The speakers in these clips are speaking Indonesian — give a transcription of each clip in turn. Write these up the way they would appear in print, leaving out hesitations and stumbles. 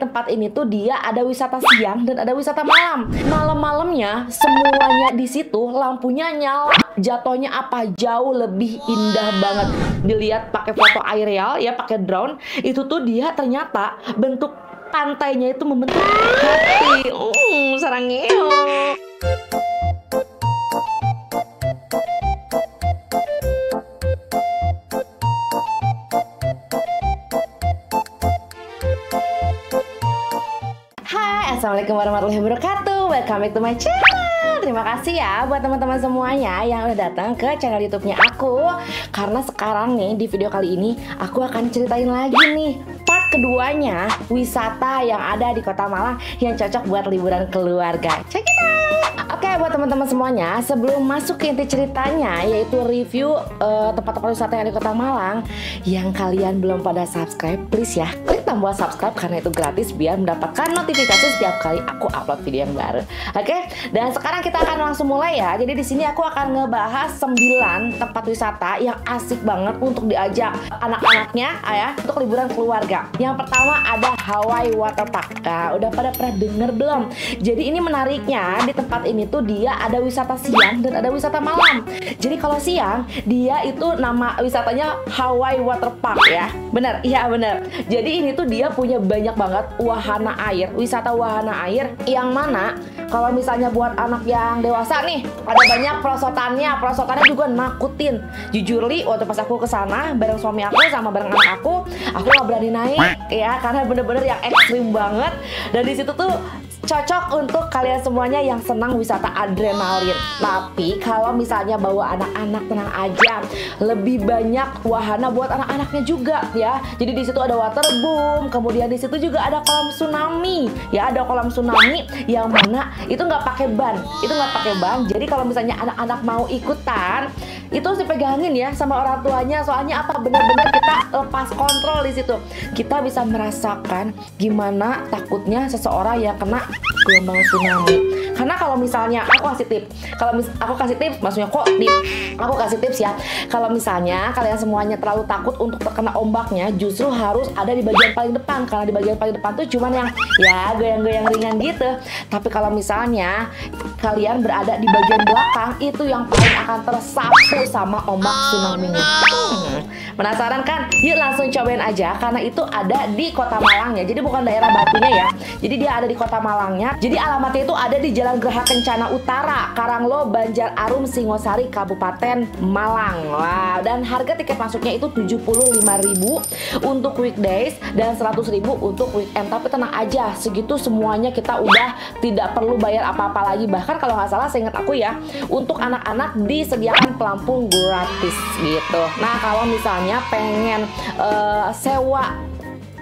tempat ini tuh dia ada wisata siang dan ada wisata malam. Malam-malamnya semuanya di situ lampunya nyala. Jatuhnya apa? Jauh lebih indah banget. Dilihat pakai foto aerial ya, pakai drone. Itu tuh dia ternyata bentuk pantainya itu membentuk hati. Sarangeo. Assalamualaikum warahmatullahi wabarakatuh. Welcome back to my channel. Terima kasih ya buat teman-teman semuanya yang udah datang ke channel YouTube-nya aku. Karena sekarang nih di video kali ini aku akan ceritain lagi nih part keduanya wisata yang ada di Kota Malang yang cocok buat liburan keluarga. Check it out. Oke, buat teman-teman semuanya, sebelum masuk ke inti ceritanya yaitu review tempat-tempat wisata yang di Kota Malang, yang kalian belum pada subscribe, please ya klik tombol subscribe karena itu gratis biar mendapatkan notifikasi setiap kali aku upload video yang baru. Oke, dan sekarang kita akan langsung mulai ya. Jadi di sini aku akan ngebahas 9 tempat wisata yang asik banget untuk diajak anak-anaknya ya untuk liburan keluarga. Yang pertama ada Hawaii Water Park. Nah, udah pada pernah denger belum? Jadi ini menariknya di tempat ini tuh dia ada wisata siang dan ada wisata malam. Jadi kalau siang dia itu nama wisatanya Hawaii Water Park ya. Bener? Iya bener. Jadi ini tuh dia punya banyak banget wahana air, wisata wahana air yang mana kalau misalnya buat anak yang dewasa nih ada banyak perosotannya juga nakutin. Jujur li, waktu pas aku kesana bareng suami aku sama bareng anak aku nggak berani naik ya karena bener-bener yang ekstrim banget. Dan di situ tuh cocok untuk kalian semuanya yang senang wisata adrenalin. Tapi kalau misalnya bawa anak-anak, tenang aja, lebih banyak wahana buat anak-anaknya juga ya. Jadi di situ ada waterboom, kemudian di situ juga ada kolam tsunami. Ya, ada kolam tsunami yang mana itu nggak pakai ban. Jadi kalau misalnya anak-anak mau ikutan, itu harus dipegangin ya sama orang tuanya. Soalnya apa? Benar-benar kita lepas kontrol di situ. Kita bisa merasakan gimana takutnya seseorang yang kena gelombang tsunami. Karena kalau misalnya aku kasih tips, maksudnya aku kasih tips ya. Kalau misalnya kalian semuanya terlalu takut untuk terkena ombaknya, justru harus ada di bagian paling depan. Karena di bagian paling depan tuh cuman yang ya goyang-goyang ringan gitu. Tapi kalau misalnya kalian berada di bagian belakang, itu yang paling akan tersapu sama ombak tsunami-nya. Penasaran kan? Yuk langsung cobain aja karena itu ada di Kota Malangnya. Jadi bukan daerah Batunya ya. Jadi dia ada di Kota Malangnya. Jadi alamatnya itu ada di Jalan Geraha Kencana Utara, Karanglo, Banjar-Arum, Singosari, Kabupaten Malang. Wah, dan harga tiket masuknya itu 75.000 untuk weekdays dan 100.000 untuk weekend. Tapi tenang aja, segitu semuanya kita udah tidak perlu bayar apa-apa lagi. Bahkan kalau nggak salah, seingat aku ya, untuk anak-anak disediakan pelampung gratis gitu. Nah, kalau misalnya pengen sewa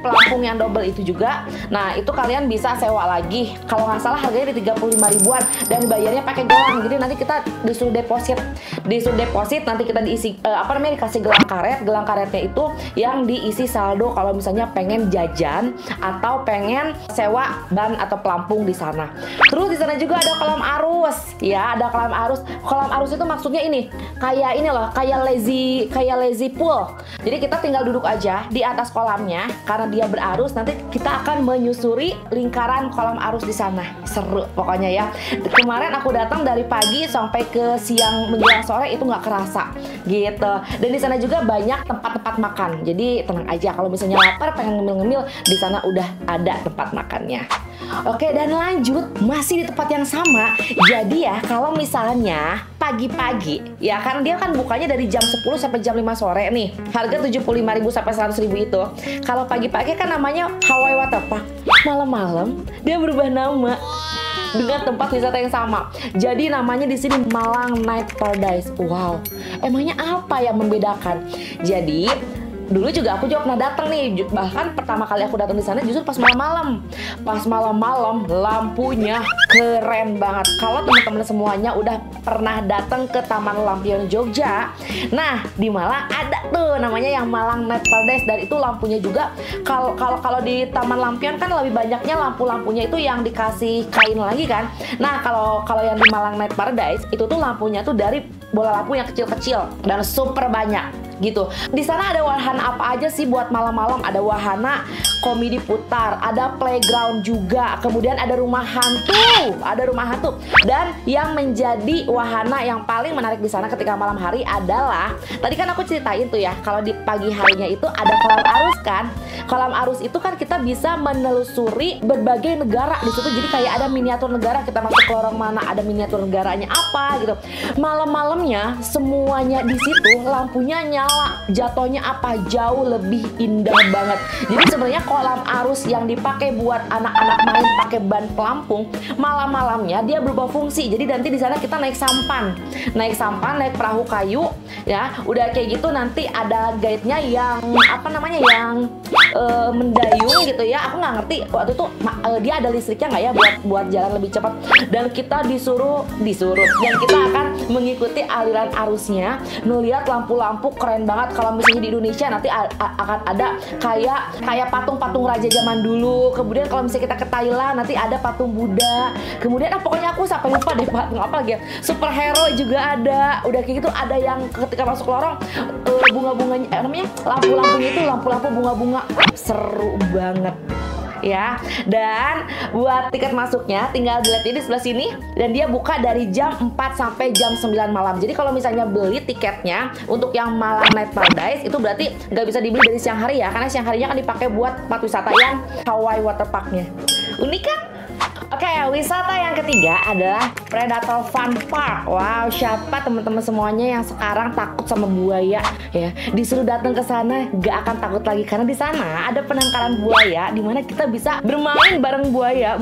pelampung yang double itu juga, nah itu kalian bisa sewa lagi. Kalau nggak salah harganya di 35 ribuan dan bayarnya pakai gelang. Jadi nanti kita disuruh deposit, nanti kita diisi dikasih gelang karetnya itu yang diisi saldo kalau misalnya pengen jajan atau pengen sewa ban atau pelampung di sana. Terus di sana juga ada kolam arus ya, ada kolam arus. Kolam arus itu maksudnya ini kayak lazy pool. Jadi kita tinggal duduk aja di atas kolamnya karena dia berarus, nanti kita akan menyusuri lingkaran kolam arus di sana. Seru pokoknya ya. Kemarin aku datang dari pagi sampai ke siang menjelang sore itu nggak kerasa gitu. Dan di sana juga banyak tempat-tempat makan. Jadi tenang aja kalau misalnya lapar pengen ngemil-ngemil, di sana udah ada tempat makannya. Oke, dan lanjut masih di tempat yang sama. Jadi ya kalau misalnya pagi-pagi ya, karena dia kan bukanya dari jam 10 sampai jam 5 sore nih. Harga 75.000 sampai 100.000 itu. Kalau pagi-pagi kan namanya Hawaii Water Park. Malam-malam dia berubah nama dengan tempat wisata yang sama. Jadi namanya di sini Malang Night Paradise. Wow. Emangnya apa yang membedakan? Jadi dulu juga aku pernah datang nih, bahkan pertama kali aku datang di sana justru pas malam-malam. Pas malam-malam lampunya keren banget. Kalau teman-teman semuanya udah pernah datang ke Taman Lampion Jogja, nah di Malang ada tuh namanya yang Malang Night Paradise, dan itu lampunya juga kalau di Taman Lampion kan lebih banyaknya lampu-lampunya itu yang dikasih kain lagi kan. Nah kalau yang di Malang Night Paradise itu tuh lampunya tuh dari bola lampu yang kecil-kecil dan super banyak. gitu. Di sana ada wahana apa aja sih buat malam-malam? Ada wahana komedi putar, ada playground juga, kemudian ada rumah hantu. Dan yang menjadi wahana yang paling menarik di sana ketika malam hari adalah, tadi kan aku ceritain tuh ya, kalau di pagi harinya itu ada kolam arus kan. Kolam arus itu kan kita bisa menelusuri berbagai negara di situ. Jadi kayak ada miniatur negara, kita masuk ke lorong mana ada miniatur negaranya apa gitu. Malam-malamnya semuanya di situ lampunya nyala, jatuhnya apa jauh lebih indah banget. Jadi sebenarnya kolam arus yang dipakai buat anak-anak main pakai ban pelampung, malam-malamnya dia berubah fungsi. Jadi nanti di sana kita naik sampan, naik perahu kayu ya. Udah kayak gitu nanti ada guide-nya yang apa namanya, yang mendayung gitu ya. Aku nggak ngerti waktu itu dia ada listriknya nggak ya buat jalan lebih cepat. Dan kita disuruh dan kita akan mengikuti aliran arusnya. Lihat lampu-lampu keren banget. Kalau misalnya di Indonesia nanti akan ada kayak patung-patung raja zaman dulu. Kemudian kalau misalnya kita ke Thailand nanti ada patung Buddha. Kemudian pokoknya aku sampai lupa deh patung apa lagi ya. Superhero juga ada. Udah kayak gitu ada yang ketika masuk lorong bunga-bunganya namanya lampu-lampunya itu lampu-lampu bunga-bunga. Seru banget ya. Dan buat tiket masuknya tinggal dilihat di sebelah sini, dan dia buka dari jam 4 sampai jam 9 malam. Jadi kalau misalnya beli tiketnya untuk yang Malang Night Paradise itu berarti nggak bisa dibeli dari siang hari ya, karena siang harinya kan dipakai buat tempat wisata yang Hawaii Water Park-nya. Unik kan? Oke, wisata yang ketiga adalah Predator Fun Park. Wow, siapa teman-teman semuanya yang sekarang takut sama buaya ya? Disuruh datang ke sana gak akan takut lagi, karena di sana ada penangkaran buaya di mana kita bisa bermain bareng buaya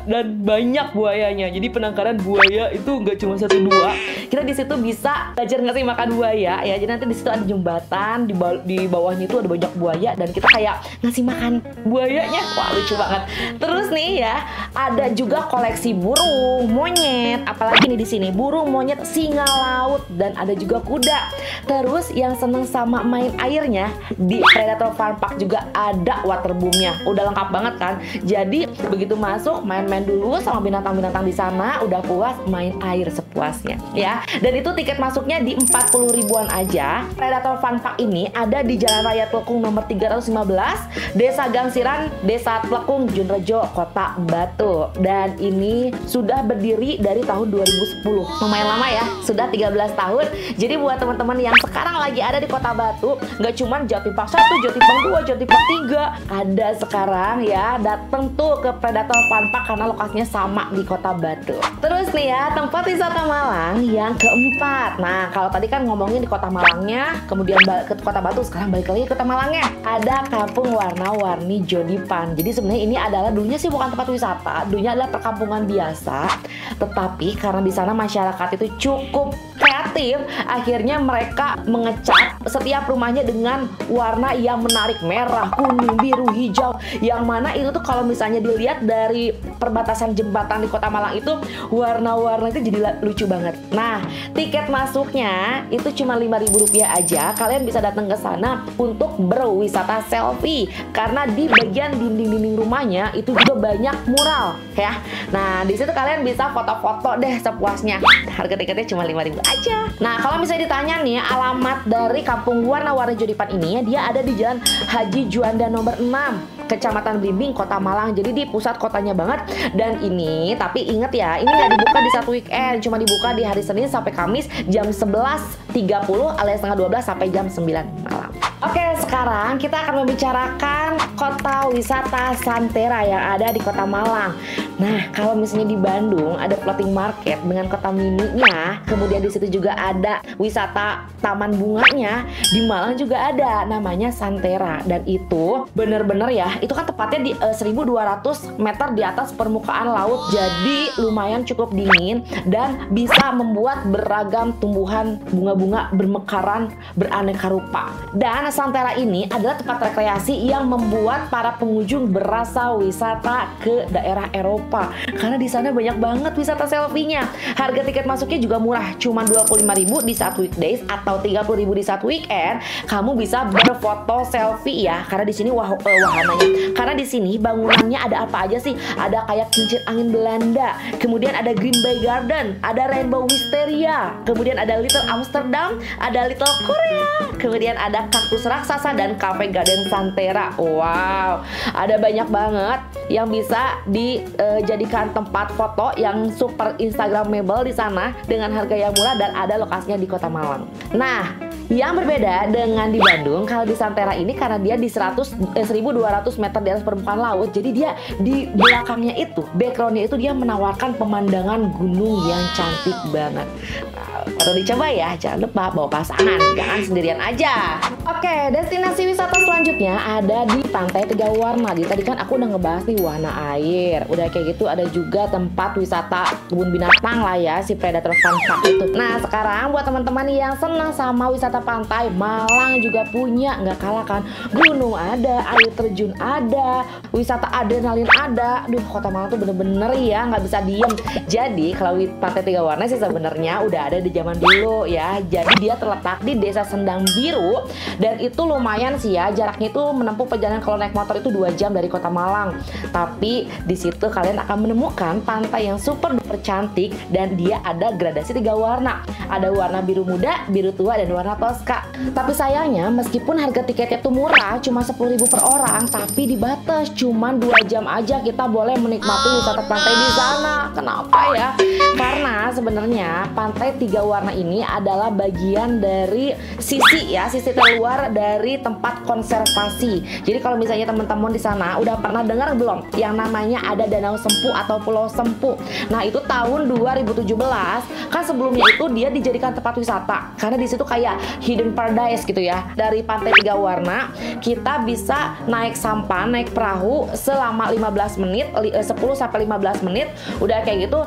dan banyak buayanya. Jadi penangkaran buaya itu nggak cuma 1-2. Kita di situ bisa belajar ngasih makan buaya ya. Jadi nanti di situ ada jembatan, di bawahnya itu ada banyak buaya dan kita kayak ngasih makan buayanya. Wah, lucu banget. Terus nih ya, ada juga koleksi burung, monyet, apalagi nih di sini burung, monyet, singa laut, dan ada juga kuda. Terus yang seneng sama main airnya di Predator Fun Park juga ada waterboomnya. Udah lengkap banget kan? Jadi begitu masuk main-main dulu sama binatang-binatang di sana, udah puas main air sepuasnya ya. Dan itu tiket masuknya di 40 ribuan aja. Predator Fun Park ini ada di Jalan Raya Tlekung nomor 315, Desa Gangsiran, Desa Tlekung, Junrejo, Kota Batu. Dan ini sudah berdiri dari tahun 2010. Lumayan lama ya, sudah 13 tahun. Jadi buat teman-teman yang sekarang lagi ada di Kota Batu, nggak cuman Jatim Park 1, Jatim Park 2, Jatim Park 3, ada sekarang ya. Datang tuh ke Predator Fun Park karena lokasinya sama di Kota Batu. Terus nih ya, tempat wisata Malang yang keempat. Nah, kalau tadi kan ngomongin di Kota Malangnya, kemudian ke Kota Batu, sekarang balik lagi ke Kota Malangnya. Ada Kampung Warna-Warni Jodipan. Jadi sebenarnya ini adalah dulunya sih bukan tempat wisata, dulunya adalah perkampungan biasa, tetapi karena di sana masyarakat itu cukup kreatif, akhirnya mereka mengecat setiap rumahnya dengan warna yang menarik, merah, kuning, biru, hijau, yang mana itu tuh kalau misalnya dilihat dari perbatasan jembatan di Kota Malang itu warna-warna itu jadi lucu banget. Nah, tiket masuknya itu cuma Rp5.000 aja. Kalian bisa datang ke sana untuk berwisata selfie, karena di bagian dinding-dinding rumahnya itu juga banyak mural ya. Nah, di situ kalian bisa foto-foto deh sepuasnya. Harga tiketnya cuma Rp5.000 aja. Nah, kalau misalnya ditanya nih alamat dari Kampung Warna-Warni Jodipan ini, dia ada di Jalan Haji Juanda nomor 6, Kecamatan Blimbing, Kota Malang. Jadi di pusat kotanya banget. Dan ini, tapi inget ya, ini nggak dibuka di satu weekend, cuma dibuka di hari Senin sampai Kamis jam 11.30 alias setengah 12 sampai jam 9 malam. Oke, sekarang kita akan membicarakan kota wisata Santera yang ada di Kota Malang. Nah, kalau misalnya di Bandung ada floating market dengan kota mininya, kemudian di situ juga ada wisata taman bunganya, di Malang juga ada namanya Santera. Dan itu bener-bener ya, itu kan tepatnya di 1200 meter di atas permukaan laut. Jadi lumayan cukup dingin dan bisa membuat beragam tumbuhan bunga-bunga bermekaran beraneka rupa. Dan Karena Santera ini adalah tempat rekreasi yang membuat para pengunjung berasa wisata ke daerah Eropa. Karena di sana banyak banget wisata selfie-nya. Harga tiket masuknya juga murah, cuma 25.000 di saat weekdays atau 30.000 di saat weekend. Kamu bisa berfoto selfie ya. Karena di sini wahananya. Karena di sini bangunannya ada apa aja sih? Ada kayak kincir angin Belanda, kemudian ada Green Bay Garden, ada Rainbow Wisteria, kemudian ada Little Amsterdam, ada Little Korea, kemudian ada kaktus raksasa dan Cafe Garden Santera. Wow, ada banyak banget yang bisa dijadikan tempat foto yang super instagramable di sana dengan harga yang murah dan ada lokasinya di Kota Malang. Nah, yang berbeda dengan di Bandung, kalau di Santera ini karena dia di 1.200 meter di atas permukaan laut, jadi dia di belakangnya itu, backgroundnya itu dia menawarkan pemandangan gunung yang cantik banget. Kalau dicoba ya, jangan lupa bawa pasangan, jangan sendirian aja. Oke, destinasi wisata selanjutnya ada di Pantai Tiga Warna. Jadi tadi kan aku udah ngebahas nih warna air, udah kayak gitu ada juga tempat wisata kebun binatang lah ya, si Predator Fun Park itu. Nah sekarang buat teman-teman yang senang sama wisata pantai, Malang juga punya, nggak kalah kan. Gunung ada, air terjun ada, wisata adrenalin ada. Duh, Kota Malang tuh bener-bener ya nggak bisa diem. Jadi kalau Pantai Tiga Warna sih sebenarnya udah ada di zaman dulu ya. Jadi dia terletak di Desa Sendang Biru dan itu lumayan sih ya, jaraknya itu menempuh perjalanan kalau naik motor itu 2 jam dari Kota Malang. Tapi di situ kalian akan menemukan pantai yang super duper cantik dan dia ada gradasi 3 warna. Ada warna biru muda, biru tua dan warna toska. Tapi sayangnya meskipun harga tiketnya tuh murah cuma 10.000 per orang, tapi dibatas cuma 2 jam aja kita boleh menikmati wisata pantai di sana. Kenapa ya? Karena sebenarnya pantai 3 warna ini adalah bagian dari sisi terluar dari tempat konservasi. Jadi kalau misalnya teman-teman di sana udah pernah dengar belum yang namanya ada Danau Sempu atau Pulau Sempu. Nah, itu tahun 2017 kan sebelumnya itu dia dijadikan tempat wisata. Karena di situ kayak hidden paradise gitu ya. Dari Pantai 3 Warna kita bisa naik sampan, naik perahu selama 15 menit, 10 sampai 15 menit. Udah kayak gitu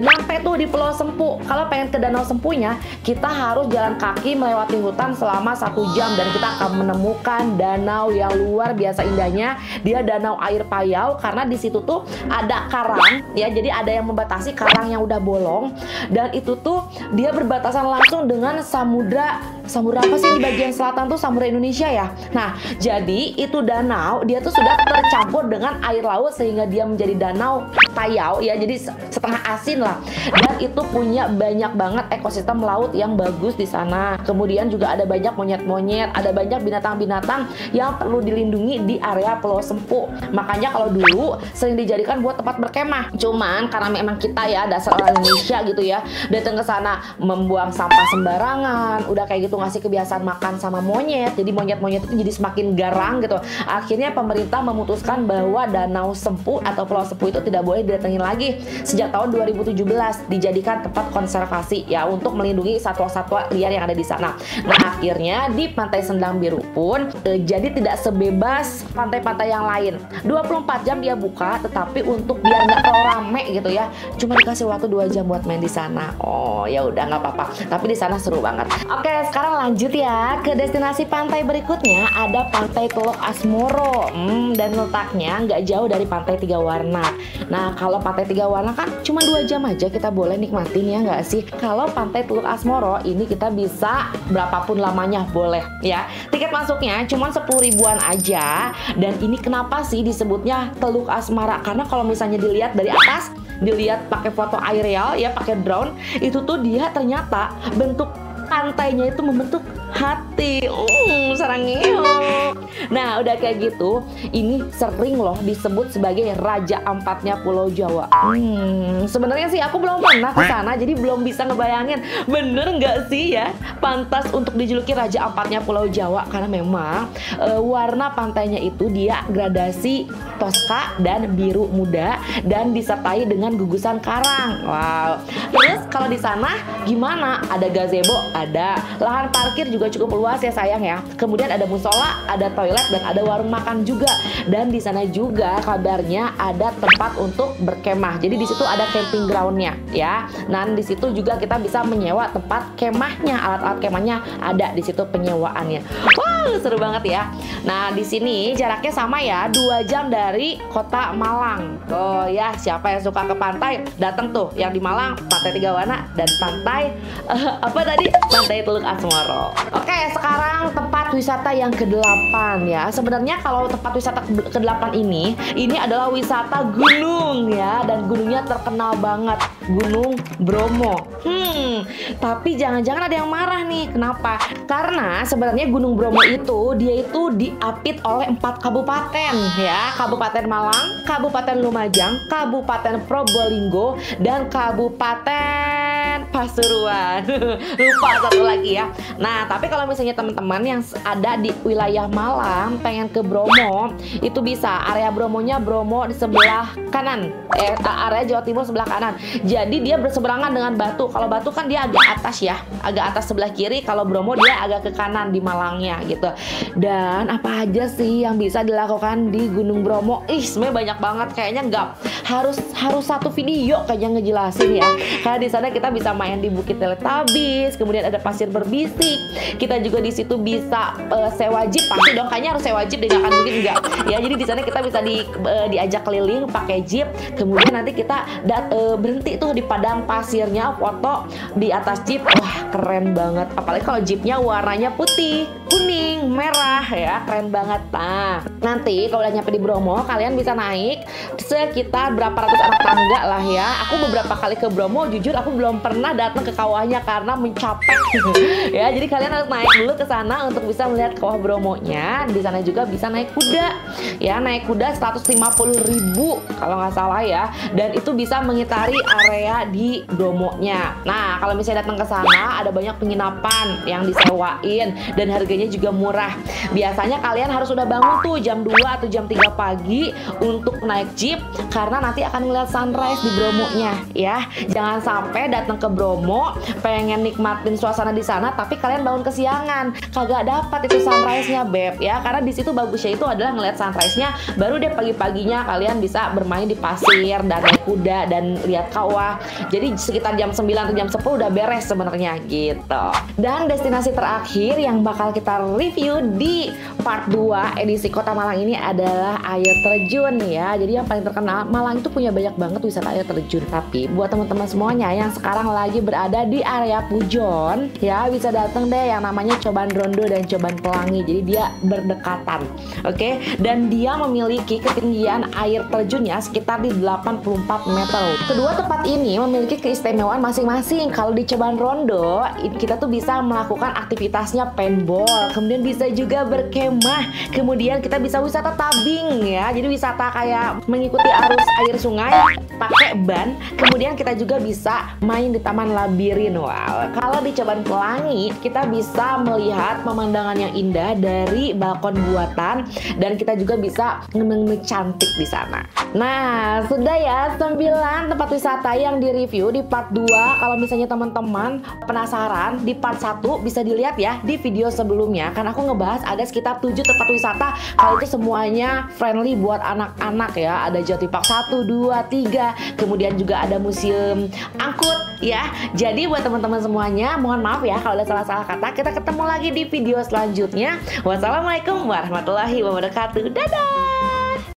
nyampe tuh di Pulau Sempu. Kalau pengen ke Danau Sempunya, kita harus jalan kaki melewati hutan selama 1 jam dan kita akan menemukan danau yang luar biasa indahnya. Dia danau air payau karena di situ tuh ada karang ya. Jadi ada yang membatasi karang yang udah bolong dan itu tuh dia berbatasan langsung dengan samudra apa sih di bagian selatan tuh, samudra Indonesia ya. Nah, jadi itu danau dia tuh sudah tercampur dengan air laut sehingga dia menjadi danau payau ya. Jadi setengah asin lah. Dan itu punya banyak banget ekosistem laut yang bagus di sana. Kemudian juga ada banyak monyet-monyet, ada banyak binatang-binatang yang perlu dilindungi di area Pulau Sempu. Makanya kalau dulu sering dijadikan buat tempat berkemah. Cuman karena memang kita ya dasar orang Indonesia gitu ya, datang ke sana membuang sampah sembarangan, udah kayak gitu ngasih kebiasaan makan sama monyet. Jadi monyet-monyet itu jadi semakin garang gitu. Akhirnya pemerintah memutuskan bahwa Danau Sempu atau Pulau Sempu itu tidak boleh didatengin lagi. Sejak tahun 2017 dijadikan tempat konservasi ya untuk melindungi satwa-satwa liar yang ada di sana. Nah, akhirnya di Pantai Sendang Biru pun jadi tidak sebebas pantai-pantai yang lain. 24 jam dia buka, tetapi untuk biar nggak terlalu rame gitu ya, cuma dikasih waktu 2 jam buat main di sana. Oh ya udah nggak apa-apa, tapi di sana seru banget. Oke, sekarang lanjut ya ke destinasi pantai berikutnya. Ada Pantai Teluk Asmoro dan letaknya nggak jauh dari Pantai Tiga Warna. Nah, kalau Pantai Tiga Warna kan cuma 2 jam aja kita boleh nikmatin ya nggak sih? Kalau Pantai Teluk Asmoro ini kita bisa berapapun lamanya boleh ya. Tiket masuknya cuma 10 ribuan aja. Dan ini kenapa sih disebutnya Teluk Asmara? Karena kalau misalnya dilihat dari atas, dilihat pakai foto aerial ya, pakai drone, itu tuh dia ternyata bentuk pantainya itu membentuk hati. Sarangeo. Nah, udah kayak gitu, ini sering loh disebut sebagai Raja Ampatnya Pulau Jawa. Sebenarnya sih aku belum pernah ke sana, jadi belum bisa ngebayangin bener nggak sih ya pantas untuk dijuluki Raja Ampatnya Pulau Jawa. Karena memang warna pantainya itu dia gradasi toska dan biru muda dan disertai dengan gugusan karang. Wow. Terus kalau di sana gimana? Ada gazebo, ada lahan parkir juga cukup luas ya sayang ya. Kemudian ada musola, ada toilet dan ada warung makan juga. Dan di sana juga kabarnya ada tempat untuk berkemah. Jadi di situ ada camping groundnya ya. Nah, di situ juga kita bisa menyewa tempat kemahnya, alat-alat kemahnya ada di situ penyewaannya. Wow, Seru banget ya. Nah, di sini jaraknya sama ya, 2 jam dari kota Malang. Oh ya, siapa yang suka ke pantai, datang tuh. Yang di Malang, Pantai Tiga Warna dan Pantai apa tadi? Pantai Teluk Asmoro. Oke, sekarang tempat wisata yang ke-8 ya. Sebenarnya kalau tempat wisata ke-8 ini adalah wisata gunung ya, dan gunungnya terkenal banget, Gunung Bromo. Tapi jangan-jangan ada yang marah nih. Kenapa? Karena sebenarnya Gunung Bromo itu diapit oleh 4 kabupaten ya. Kabupaten Malang, Kabupaten Lumajang, Kabupaten Probolinggo, dan Kabupaten Pasuruan. Lupa satu lagi ya. Nah, tapi kalau misalnya teman-teman yang ada di wilayah Malang pengen ke Bromo, itu bisa. Area Bromonya Bromo di sebelah kanan. Area Jawa Timur sebelah kanan. Jadi dia berseberangan dengan Batu. Kalau Batu kan dia agak atas ya, agak atas sebelah kiri. Kalau Bromo dia agak ke kanan di Malangnya gitu. Dan apa aja sih yang bisa dilakukan di Gunung Bromo? Sebenarnya banyak banget. Kayaknya nggak harus satu video kayaknya ngejelasin ya. Karena di sana kita bisa main di Bukit Teletubbies, kemudian ada pasir berbisik. Kita juga di situ bisa sewa jeep, pasti dong. Kayaknya harus sewa jeep deh, nggak akan mungkin enggak. Ya, jadi di sana kita bisa diajak keliling pakai jeep. Kemudian nanti kita berhenti tuh di padang pasirnya, foto di atas jeep. Wah, keren banget. Apalagi kalau jeepnya warnanya putih, kuning, merah ya, keren banget. Nah, nanti kalau udah nyampe di Bromo, kalian bisa naik sekitar berapa ratus anak tangga lah ya. Aku beberapa kali ke Bromo, jujur aku belum pernah datang ke kawahnya karena mencapek ya. Jadi kalian harus naik dulu ke sana untuk bisa melihat kawah Bromonya. Di sana juga bisa naik kuda ya, naik kuda 150.000 kalau nggak salah ya, dan itu bisa mengitari area di Bromonya. Nah, kalau misalnya datang ke sana ada banyak penginapan yang disewain dan harganya juga murah. Biasanya kalian harus udah bangun tuh jam 2 atau jam 3 pagi untuk naik jeep karena nanti akan ngeliat sunrise di Bromonya ya. Jangan sampai datang ke Bromo pengen nikmatin suasana di sana tapi kalian bangun kesiangan, kagak dapat itu sunrise-nya beb ya. Karena di situ bagusnya itu adalah ngeliat sunrise-nya, baru deh pagi-paginya kalian bisa bermain di pasir dan naik kuda dan lihat kawah. Jadi sekitar jam 9 atau jam 10 udah beres sebenarnya gitu. Dan destinasi terakhir yang bakal kita review di part 2 edisi Kota Malang ini adalah air terjun ya. Jadi yang paling terkenal, Malang itu punya banyak banget wisata air terjun. Tapi buat teman-teman semuanya yang sekarang lagi berada di area Pujon ya, bisa datang deh yang namanya Coban Rondo dan Coban Pelangi. Jadi dia berdekatan, oke? Dan dia memiliki ketinggian air terjunnya sekitar di 84 meter. Kedua tempat ini memiliki keistimewaan masing-masing. Kalau di Coban Rondo kita tuh bisa melakukan aktivitasnya paintball, kemudian bisa juga berkemah, kemudian kita bisa wisata tabing ya. Jadi wisata kayak mengikuti arus air sungai pakai ban. Kemudian kita juga bisa main di Taman Labirin. Wow. Kalau di Coban Pelangi kita bisa melihat pemandangan yang indah dari balkon buatan dan kita juga bisa cantik di sana. Nah, sudah ya 9 tempat wisata yang direview di part 2. Kalau misalnya teman-teman penasaran, di part 1 bisa dilihat ya di video sebelumnya. Karena aku ngebahas ada sekitar 7 tempat wisata. Kalau itu semuanya friendly buat anak-anak ya. Ada Jati Park 1, 2, 3. Kemudian juga ada museum angkut ya. Jadi buat teman-teman semuanya, mohon maaf ya kalau ada salah-salah kata. Kita ketemu lagi di video selanjutnya. Wassalamualaikum warahmatullahi wabarakatuh. Dadah.